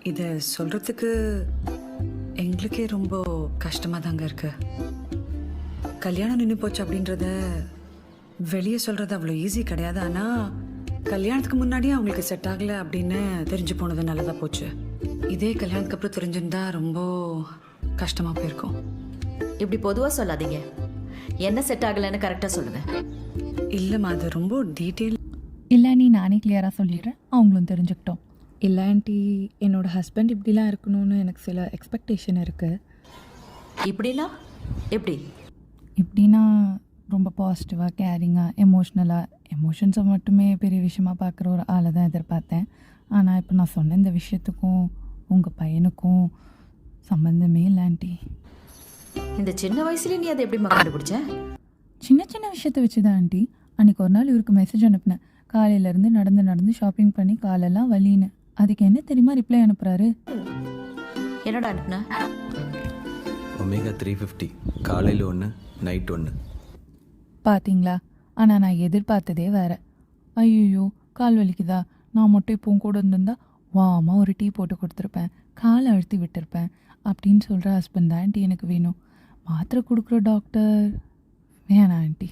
இதை சொல்கிறதுக்கு எங்களுக்கே ரொம்ப கஷ்டமாக தாங்க இருக்கு. கல்யாணம் நின்று போச்சு அப்படின்றத வெளியே சொல்கிறது அவ்வளோ ஈஸி கிடையாது. ஆனால் கல்யாணத்துக்கு முன்னாடியே அவங்களுக்கு செட் ஆகலை அப்படின்னு தெரிஞ்சு போனது நல்லதாக போச்சு. இதே கல்யாணத்துக்கு அப்புறம் தெரிஞ்சிருந்தா ரொம்ப கஷ்டமாக போயிருக்கும். இப்படி பொதுவாக சொல்லாதீங்க. என்ன செட் ஆகலைன்னு கரெக்டாக சொல்லுங்கள். இல்லைம்மா, அது ரொம்ப டீட்டெயில். இல்லை நீ நானே கிளியராக சொல்லிடுறேன், அவங்களும் தெரிஞ்சுக்கிட்டோம். இல்லை ஆண்டி, என்னோடய ஹஸ்பண்ட் இப்படிலாம் இருக்கணும்னு எனக்கு சில எக்ஸ்பெக்டேஷன் இருக்குது. இப்படின்னா எப்படி? இப்படின்னா ரொம்ப பாசிட்டிவாக, கேரிங்காக, எமோஷன்ஸை மட்டுமே பெரிய விஷயமா பார்க்குற ஒரு ஆளை தான் எதிர்பார்த்தேன். ஆனால் இப்போ நான் சொன்ன இந்த விஷயத்துக்கும் உங்கள் பையனுக்கும் சம்மந்தமே இல்லை ஆண்டி. இந்த சின்ன வயசுலேயே நீ அதை எப்படி கண்டுபிடிச்ச? சின்ன சின்ன விஷயத்தை வச்சு தான் ஆண்டி. அன்றைக்கி ஒரு நாள் இவருக்கு மெசேஜ் அனுப்பினேன். காலையிலேருந்து நடந்து ஷாப்பிங் பண்ணி காலெல்லாம் வலின்னு. அதுக்கு என்ன தெரியுமா ரிப்ளை அனுப்புகிறாரு? என்னடா அனுப்புன? ஒமேகா 350 காலையில் 1 நைட் 1. பார்த்தீங்களா? ஆனால் நான் எதிர்பார்த்ததே வேறு. ஐயோ கால் வலிக்குதா, நான் மட்டும் இப்போ கூட இருந்திருந்தா வாமா ஒரு டீ போட்டு கொடுத்துருப்பேன், காலை அழுத்தி விட்டுருப்பேன் அப்படின்னு சொல்கிற ஹஸ்பண்ட் தான் ஆண்டி எனக்கு வேணும். மாத்திரை கொடுக்குற டாக்டர் வேணாம் ஆண்டி.